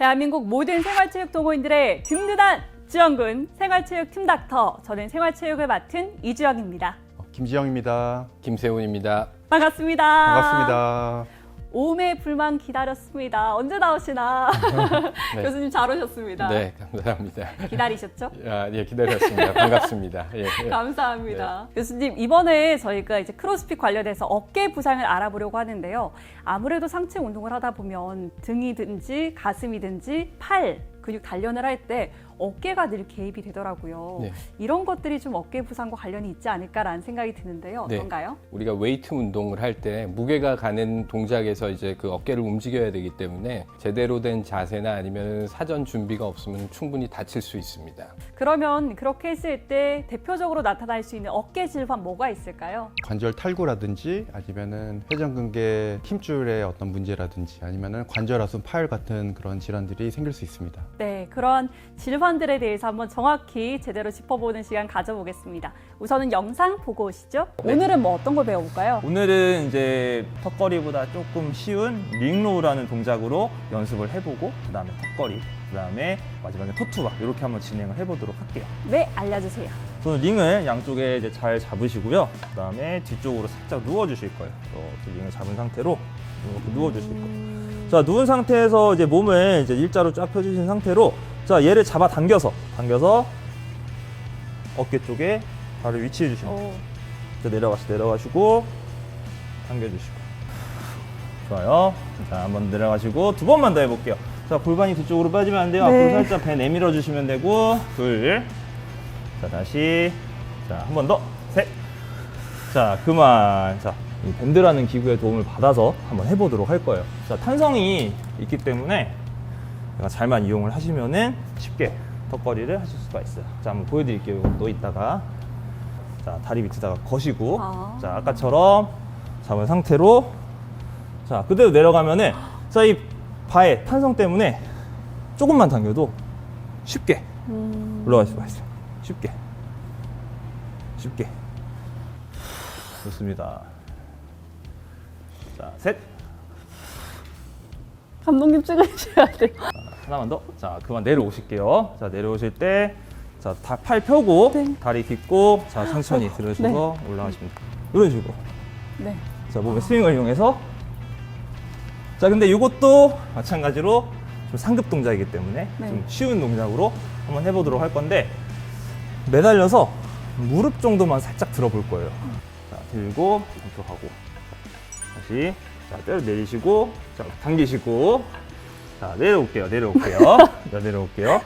대한민국 모든 생활체육 동호인들의 든든한 지원군 생활체육 팀닥터. 저는 생활체육을 맡은 이주영입니다. 김지영입니다. 김세훈입니다. 반갑습니다. 반갑습니다. 오매 불만 기다렸습니다. 언제 나오시나? 네. 교수님 잘 오셨습니다. 네, 감사합니다. 기다리셨죠? 예, 기다렸습니다. 반갑습니다. 예, 예. 감사합니다. 교수님, 이번에 저희가 이제 크로스핏 관련해서 어깨 부상을 알아보려고 하는데요. 아무래도 상체 운동을 하다 보면 등이든지 가슴이든지 팔 근육 단련을 할 때 어깨가 늘 개입이 되더라고요. 네. 이런 것들이 좀 어깨 부상과 관련이 있지 않을까라는 생각이 드는데요. 네. 어떤가요? 우리가 웨이트 운동을 할 때 무게가 가는 동작에서 이제 그 어깨를 움직여야 되기 때문에 제대로 된 자세나 아니면 사전 준비가 없으면 충분히 다칠 수 있습니다. 그러면 그렇게 했을 때 대표적으로 나타날 수 있는 어깨 질환 뭐가 있을까요? 관절 탈구라든지 아니면은 회전근개 힘줄의 어떤 문제라든지 아니면은 관절하순 파열 같은 그런 질환들이 생길 수 있습니다. 네, 그런 질환들에 대해서 한번 정확히 제대로 짚어보는 시간 가져보겠습니다. 우선은 영상 보고 오시죠. 네. 오늘은 뭐 어떤 걸 배워볼까요? 오늘은 이제 턱걸이보다 조금 쉬운 링로우라는 동작으로 연습을 해보고 그 다음에 턱걸이, 그 다음에 마지막에 토투바 이렇게 한번 진행을 해보도록 할게요. 네, 알려주세요. 우선 링을 양쪽에 이제 잘 잡으시고요. 그 다음에 뒤쪽으로 살짝 누워주실 거예요. 이렇게 링을 잡은 상태로 이렇게 누워주실 거예요. 자, 누운 상태에서 이제 몸을 이제 일자로 쫙 펴주신 상태로 자, 얘를 잡아 당겨서 어깨 쪽에 발을 위치해 주시면 돼요. 자, 내려가시고 당겨주시고 좋아요. 자, 한번 내려가시고 두 번만 더 해볼게요. 자, 골반이 뒤쪽으로 빠지면 안 돼요. 네. 앞으로 살짝 배 내밀어 주시면 되고 자, 다시 자, 한 번 더 자, 그만. 자, 이 밴드라는 기구의 도움을 받아서 한번 해보도록 할 거예요. 자, 탄성이 있기 때문에 제가 잘만 이용을 하시면은 쉽게 턱걸이를 하실 수가 있어요. 자, 한번 보여드릴게요. 이것도 이따가. 자, 다리 밑에다가 거시고 자, 아까처럼 잡은 상태로 자, 그대로 내려가면은 자, 이 바의 탄성 때문에 조금만 당겨도 쉽게 올라갈 수가 있어요. 쉽게 좋습니다. 자, 셋. 감독님 찍으셔야 돼요. 하나만 더. 자, 그만 내려오실게요. 자, 내려오실 때, 자, 다 팔 펴고, 네. 다리 딛고, 자, 천천히 들으셔서 올라가시면 돼요. 이런 식으로. 네. 자, 몸의 스윙을 이용해서. 자, 근데 이것도 마찬가지로 좀 상급 동작이기 때문에 네. 좀 쉬운 동작으로 한번 해보도록 할 건데, 매달려서 무릎 정도만 살짝 들어볼 거예요. 자, 들고, 이렇게 하고. 다시. 자, 때려 내리시고, 자, 당기시고. 자, 내려올게요. 자, 내려올게요.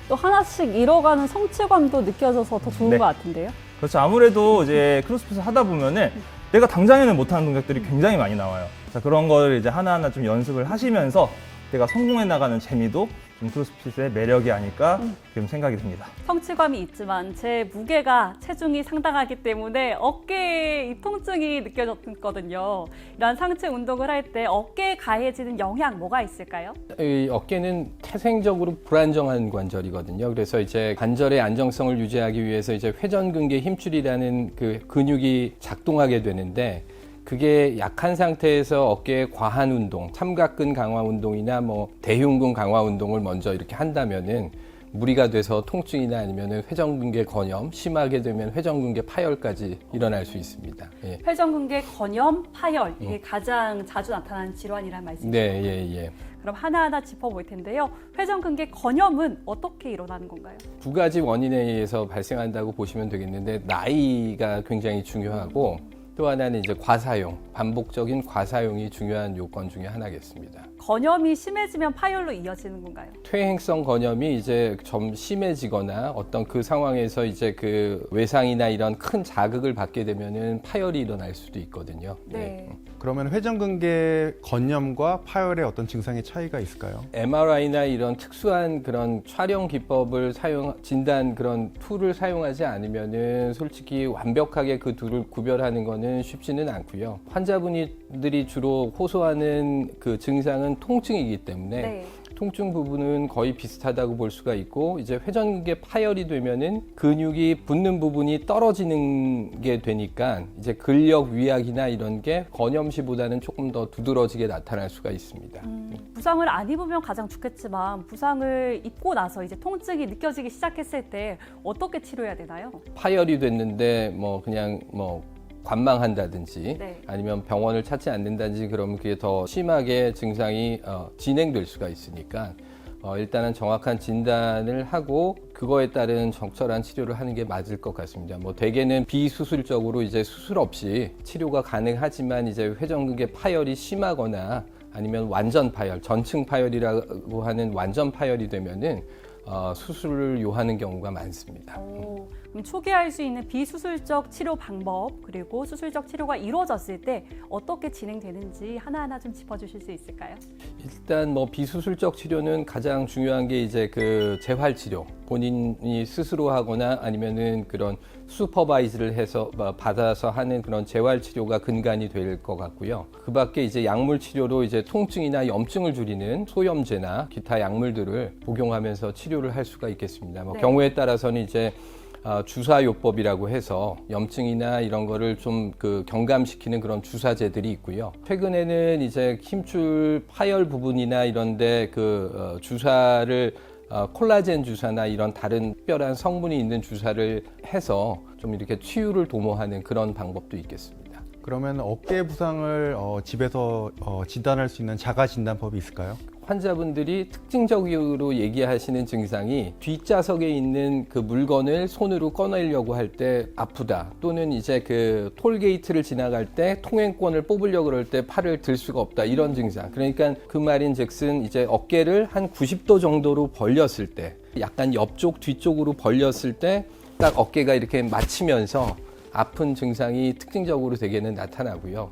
또 하나씩 잃어가는 성취감도 느껴져서 더 좋은 네. 것 같은데요. 그렇죠. 아무래도 이제 크로스핏을 하다 보면은 내가 당장에는 못하는 동작들이 굉장히 많이 나와요. 자, 그런 걸 이제 하나하나 좀 연습을 하시면서 내가 성공해 나가는 재미도 좀 크로스핏의 매력이 아닐까 지금 생각이 듭니다. 성취감이 있지만 제 무게가 체중이 상당하기 때문에 어깨에 이 통증이 느껴졌거든요. 이런 상체 운동을 할 때 어깨에 가해지는 영향 뭐가 있을까요? 이 어깨는 태생적으로 불안정한 관절이거든요. 그래서 이제 관절의 안정성을 유지하기 위해서 이제 회전근개 힘줄이라는 그 근육이 작동하게 되는데 그게 약한 상태에서 어깨에 과한 운동, 삼각근 강화 운동이나 뭐 대흉근 강화 운동을 먼저 이렇게 한다면은 무리가 돼서 통증이나 아니면은 회전근개 건염, 심하게 되면 회전근개 파열까지 일어날 수 있습니다. 예. 회전근개 건염, 파열 이게 가장 자주 나타나는 질환이란 말씀이죠. 네, 예. 그럼 하나하나 짚어볼 텐데요. 회전근개 건염은 어떻게 일어나는 건가요? 두 가지 원인에 의해서 발생한다고 보시면 되겠는데 나이가 굉장히 중요하고 또 하나는 이제 과사용, 반복적인 과사용이 중요한 요건 중에 하나겠습니다. 건염이 심해지면 파열로 이어지는 건가요? 퇴행성 건염이 이제 좀 심해지거나 어떤 그 상황에서 이제 그 외상이나 이런 큰 자극을 받게 되면은 파열이 일어날 수도 있거든요. 네. 그러면 회전근개 건염과 파열의 어떤 증상의 차이가 있을까요? MRI나 이런 특수한 그런 촬영 기법을 진단 그런 툴을 사용하지 않으면은 솔직히 완벽하게 그 둘을 구별하는 거는 쉽지는 않고요. 환자분들이 주로 호소하는 그 증상은 통증이기 때문에 네. 통증 부분은 거의 비슷하다고 볼 수가 있고 이제 회전근개 파열이 되면은 근육이 붙는 부분이 떨어지는 게 되니까 이제 근력 위약이나 이런 게 건염시보다는 조금 더 두드러지게 나타날 수가 있습니다. 부상을 안 입으면 가장 좋겠지만 부상을 입고 나서 이제 통증이 느껴지기 시작했을 때 어떻게 치료해야 되나요? 파열이 됐는데 뭐 그냥 뭐 관망한다든지 네. 아니면 병원을 찾지 않는다든지 그러면 그게 더 심하게 증상이 진행될 수가 있으니까 일단은 정확한 진단을 하고 그거에 따른 적절한 치료를 하는 게 맞을 것 같습니다. 뭐 대개는 비수술적으로 이제 수술 없이 치료가 가능하지만 이제 회전근개 파열이 심하거나 아니면 완전 파열, 전층 파열이라고 하는 완전 파열이 되면은 수술을 요하는 경우가 많습니다. 그럼 초기에 할 수 있는 비수술적 치료 방법 그리고 수술적 치료가 이루어졌을 때 어떻게 진행되는지 하나하나 좀 짚어주실 수 있을까요? 일단 뭐 비수술적 치료는 가장 중요한 게 이제 그 재활 치료, 본인이 스스로 하거나 아니면은 그런 슈퍼바이즈를 해서 받아서 하는 그런 재활 치료가 근간이 될 것 같고요. 그밖에 이제 약물 치료로 이제 통증이나 염증을 줄이는 소염제나 기타 약물들을 복용하면서 치료를 할 수가 있겠습니다. 뭐 네. 경우에 따라서는 이제 주사요법이라고 해서 염증이나 이런 거를 좀 그 경감시키는 그런 주사제들이 있고요. 최근에는 이제 힘줄 파열 부분이나 이런데 그 주사를 콜라겐 주사나 이런 다른 특별한 성분이 있는 주사를 해서 좀 이렇게 치유를 도모하는 그런 방법도 있겠습니다. 그러면 어깨 부상을 집에서 진단할 수 있는 자가 진단법이 있을까요? 환자분들이 특징적으로 얘기하시는 증상이 뒷좌석에 있는 그 물건을 손으로 꺼내려고 할 때 아프다, 또는 이제 그 톨게이트를 지나갈 때 통행권을 뽑으려고 그럴 때 팔을 들 수가 없다, 이런 증상. 그러니까 그 말인 즉슨 이제 어깨를 한 90도 정도로 벌렸을 때, 약간 옆쪽 뒤쪽으로 벌렸을 때 딱 어깨가 이렇게 맞히면서 아픈 증상이 특징적으로 대개는 나타나고요.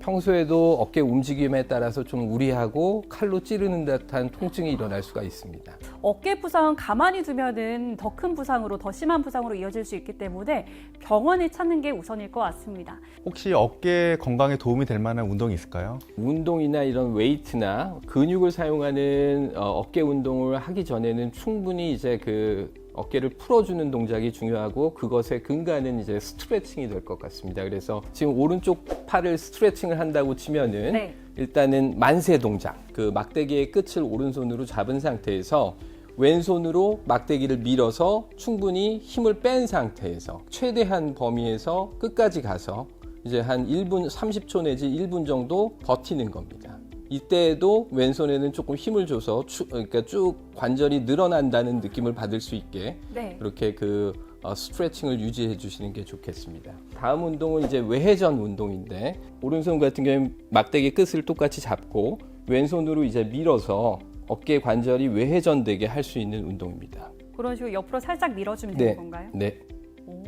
평소에도 어깨 움직임에 따라서 좀 무리하고 칼로 찌르는 듯한 통증이 일어날 수가 있습니다. 어깨 부상은 가만히 두면은 더 큰 부상으로 더 심한 부상으로 이어질 수 있기 때문에 병원을 찾는 게 우선일 것 같습니다. 혹시 어깨 건강에 도움이 될 만한 운동이 있을까요? 운동이나 이런 웨이트나 근육을 사용하는 어깨 운동을 하기 전에는 충분히 이제 그 어깨를 풀어주는 동작이 중요하고 그것의 근간은 이제 스트레칭이 될 것 같습니다. 그래서 지금 오른쪽 팔을 스트레칭을 한다고 치면은 네. 일단은 만세 동작, 그 막대기의 끝을 오른손으로 잡은 상태에서 왼손으로 막대기를 밀어서 충분히 힘을 뺀 상태에서 최대한 범위에서 끝까지 가서 이제 한 1분 30초 내지 1분 정도 버티는 겁니다. 이때에도 왼손에는 조금 힘을 줘서 그러니까 쭉 관절이 늘어난다는 느낌을 받을 수 있게 네. 그렇게 그 스트레칭을 유지해 주시는 게 좋겠습니다. 다음 운동은 이제 외회전 운동인데 오른손 같은 경우는 막대기 끝을 똑같이 잡고 왼손으로 이제 밀어서 어깨 관절이 외회전되게 할 수 있는 운동입니다. 그런 식으로 옆으로 살짝 밀어주면 되는 건가요? 네. 오.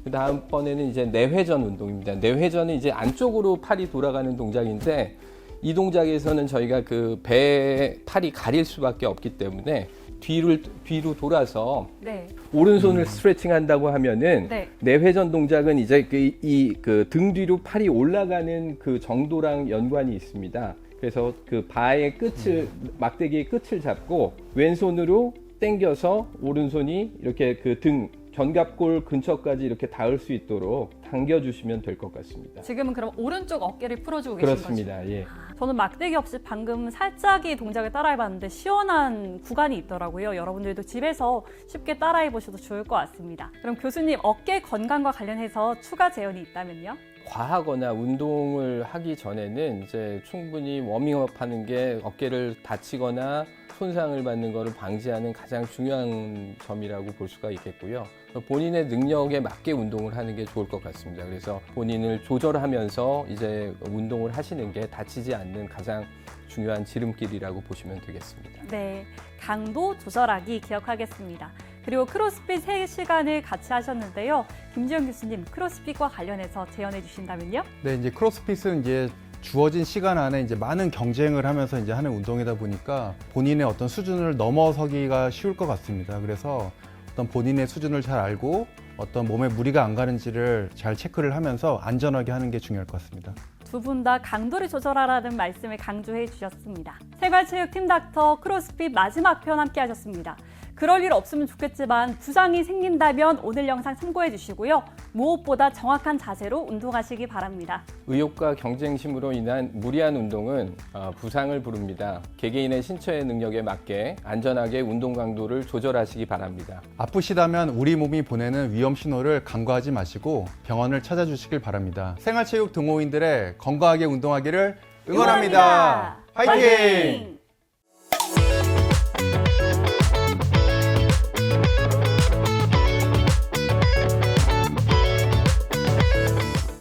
그 다음번에는 이제 내회전 운동입니다. 내회전은 이제 안쪽으로 팔이 돌아가는 동작인데 이 동작에서는 저희가 그 배에 팔이 가릴 수밖에 없기 때문에 뒤로 돌아서 네. 오른손을 스트레칭 한다고 하면은 네. 내회전 동작은 이제 그 등 뒤로 팔이 올라가는 그 정도랑 연관이 있습니다. 그래서 그 바의 끝을 막대기의 끝을 잡고 왼손으로 당겨서 오른손이 이렇게 그 등 견갑골 근처까지 이렇게 닿을 수 있도록 당겨주시면 될 것 같습니다. 지금은 그럼 오른쪽 어깨를 풀어주고 계신 거죠? 그렇습니다. 예. 저는 막대기 없이 방금 살짝의 동작을 따라해봤는데 시원한 구간이 있더라고요. 여러분들도 집에서 쉽게 따라해보셔도 좋을 것 같습니다. 그럼 교수님, 어깨 건강과 관련해서 추가 제언이 있다면요? 과하거나 운동을 하기 전에는 이제 충분히 워밍업 하는 게 어깨를 다치거나 손상을 받는 것을 방지하는 가장 중요한 점이라고 볼 수가 있겠고요. 본인의 능력에 맞게 운동을 하는 게 좋을 것 같습니다. 그래서 본인을 조절하면서 이제 운동을 하시는 게 다치지 않는 가장 중요한 지름길이라고 보시면 되겠습니다. 네, 강도 조절하기 기억하겠습니다. 그리고 크로스핏 3시간을 같이 하셨는데요. 김지영 교수님, 크로스핏과 관련해서 제언해 주신다면요? 네, 이제 크로스핏은 이제 주어진 시간 안에 이제 많은 경쟁을 하면서 이제 하는 운동이다 보니까 본인의 어떤 수준을 넘어서기가 쉬울 것 같습니다. 그래서 어떤 본인의 수준을 잘 알고 어떤 몸에 무리가 안 가는지를 잘 체크를 하면서 안전하게 하는 게 중요할 것 같습니다. 두 분 다 강도를 조절하라는 말씀을 강조해 주셨습니다. 생활체육팀 닥터 크로스핏 마지막 편 함께 하셨습니다. 그럴 일 없으면 좋겠지만 부상이 생긴다면 오늘 영상 참고해 주시고요. 무엇보다 정확한 자세로 운동하시기 바랍니다. 의욕과 경쟁심으로 인한 무리한 운동은 부상을 부릅니다. 개개인의 신체 능력에 맞게 안전하게 운동 강도를 조절하시기 바랍니다. 아프시다면 우리 몸이 보내는 위험 신호를 간과하지 마시고 병원을 찾아주시길 바랍니다. 생활체육 동호인들의 건강하게 운동하기를 응원합니다. 화이팅!